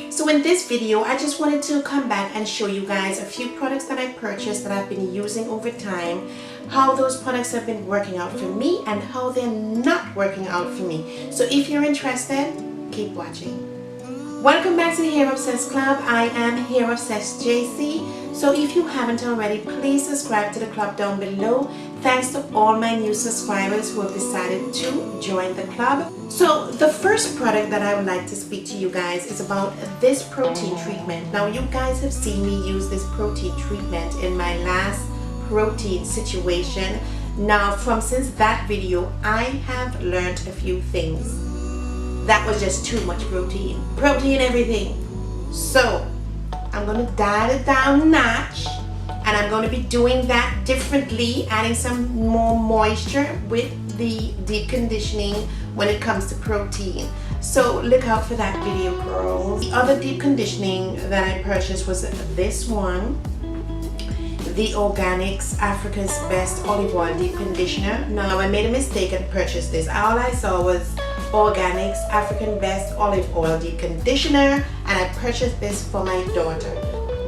So in this video, I just wanted to come back and show you guys a few products that I purchased that I've been using over time, how those products have been working out for me and how they're not working out for me. So if you're interested, keep watching. Welcome back to the Hair Obsess Club. I am Hair Obsess JC. So if you haven't already, please subscribe to the club down below. Thanks to all my new subscribers who have decided to join the club. So the first product that I would like to speak to you guys is about this protein treatment. Now you guys have seen me use this protein treatment in my last protein situation. Now since that video, I have learned a few things. That was just too much protein everything. So I'm going to dial it down a notch, and I'm going to be doing that differently, adding some more moisture with the deep conditioning when it comes to protein. So look out for that video, girls. The other deep conditioning that I purchased was this one, the Organics Africa's Best Olive Oil Deep Conditioner. Now I made a mistake and purchased this. All I saw was Organics African Best Olive Oil Deep Conditioner, and I purchased this for my daughter.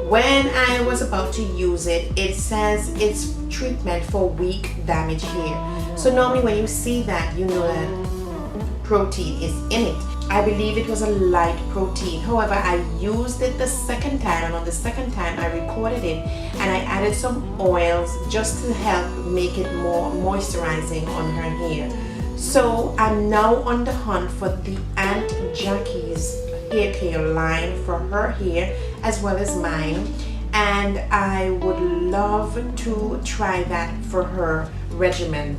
When I was about to use it, it says it's treatment for weak damaged hair. So normally when you see that, you know that protein is in it. I believe it was a light protein. However, I used it the second time, and on the second time I recorded it and I added some oils just to help make it more moisturizing on her hair. So I'm now on the hunt for the Aunt Jackie's hair care line for her hair as well as mine, and I would love to try that for her regimen.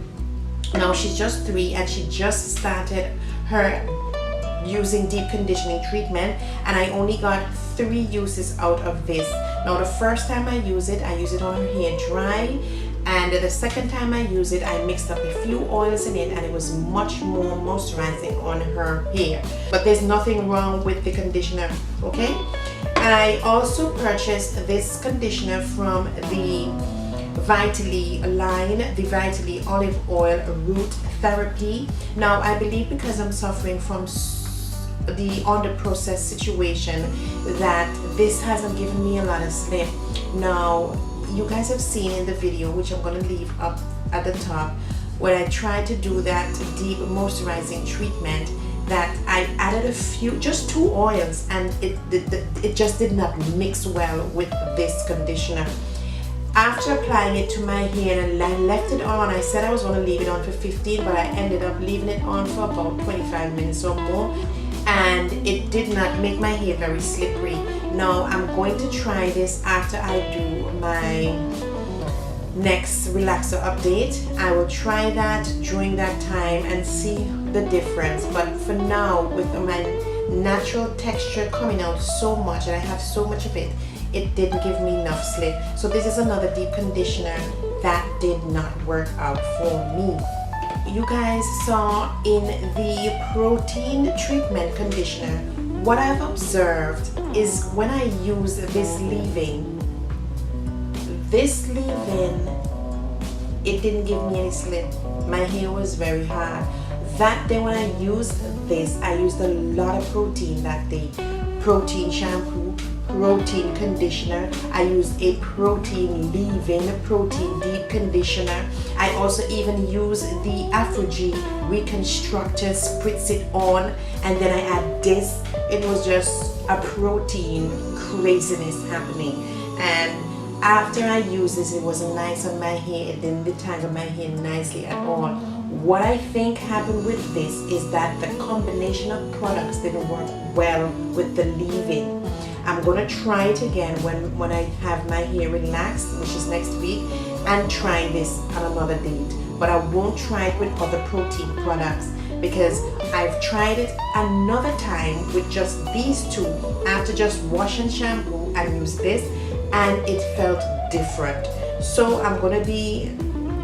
Now she's just 3 and she just started her using deep conditioning treatment, and I only got 3 uses out of this. Now the first time I use it on her hair dry, and the second time I use it, I mixed up a few oils in it and it was much more moisturizing on her hair. But there's nothing wrong with the conditioner, okay? I also purchased this conditioner from the Vitally line, the Vitally Olive Oil Root Therapy. Now I believe because I'm suffering from the under process situation that this hasn't given me a lot of slip. Now you guys have seen in the video, which I'm going to leave up at the top, when I tried to do that deep moisturizing treatment, that I added a few, just 2 oils, and it just did not mix well with this conditioner. After applying it to my hair and I left it on, I said I was going to leave it on for 15, but I ended up leaving it on for about 25 minutes or more, and it did not make my hair very slippery. Now I'm going to try this after I do my next relaxer update. I will try that during that time and see the difference, but for now, with my natural texture coming out so much and I have so much of it, it didn't give me enough slip. So this is another deep conditioner that did not work out for me. You guys saw in the protein treatment conditioner, what I've observed is when I use this leave-in, it didn't give me any slip. My hair was very hard. That day when I used this, I used a lot of protein that day. Protein shampoo, protein conditioner. I used a protein leave-in, protein deep conditioner. I also even used the Afro-G Reconstructor, spritz it on, and then I add this. It was just a protein craziness happening. And after I used this, it was nice on my hair. It didn't detangle my hair nicely at all. What I think happened with this is that the combination of products didn't work well with the leave-in. I'm gonna try it again when I have my hair relaxed, which is next week, and try this on another date. But I won't try it with other protein products because I've tried it another time with just these 2 after just wash and shampoo and use this, and it felt different. So I'm gonna be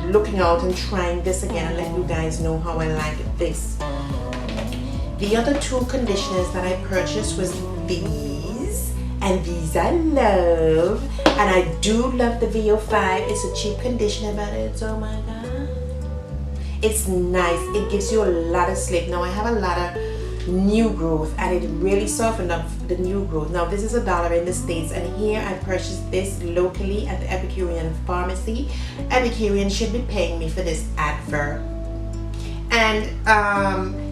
looking out and trying this again and let you guys know how I like this. The other 2 conditioners that I purchased was these, and these I love, and I do love the VO5. It's a cheap conditioner, but it's, oh my god, it's nice. It gives you a lot of slip. Now I have a lot of new growth, and it really softened up the new growth. Now this is $1 in the States, and here I purchased this locally at the Epicurean pharmacy. Epicurean should be paying me for this advert. And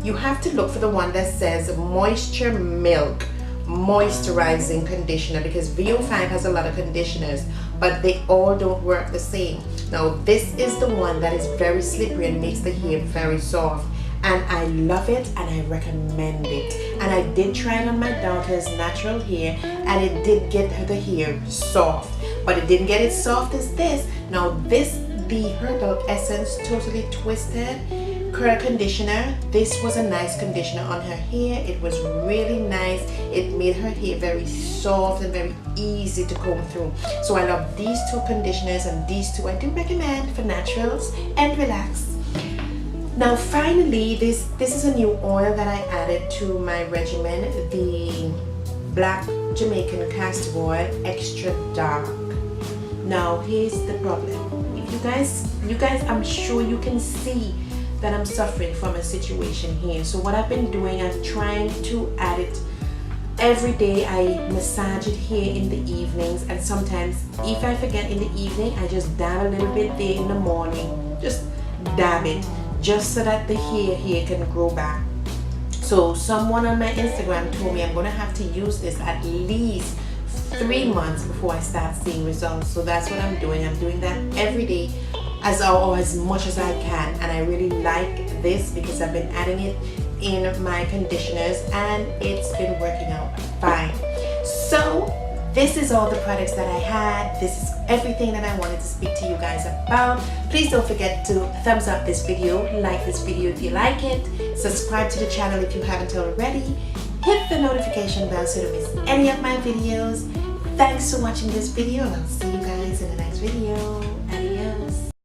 you have to look for the one that says Moisture Milk moisturizing conditioner, because VO5 has a lot of conditioners, but they all don't work the same. Now this is the one that is very slippery and makes the hair very soft, and I love it and I recommend it. And I did try it on my daughter's natural hair, and it did get the hair soft, but it didn't get it soft as this. Now this, the Herbal Essence Totally Twisted Curl Conditioner, this was a nice conditioner on her hair. It was really nice. It made her hair very soft and very easy to comb through. So I love these two conditioners, and these two I do recommend for naturals and relax. Now finally, this is a new oil that I added to my regimen, the Black Jamaican Castor Oil Extra Dark. Now here's the problem. If you guys, I'm sure you can see that I'm suffering from a situation here. So what I've been doing, I'm trying to add it every day. I massage it here in the evenings, and sometimes if I forget in the evening, I just dab a little bit there in the morning. Just dab it, just so that the hair here can grow back. So someone on my Instagram told me I'm gonna have to use this at least 3 months before I start seeing results. So that's what I'm doing. I'm doing that every day, as much as I can, and I really like this because I've been adding it in my conditioners and it's been working out fine. So this is all the products that I had. This is everything that I wanted to speak to you guys about. Please don't forget to thumbs up this video, like this video if you like it, subscribe to the channel if you haven't already, hit the notification bell so you don't miss any of my videos. Thanks for watching this video, and I'll see you guys in the next video. Adios.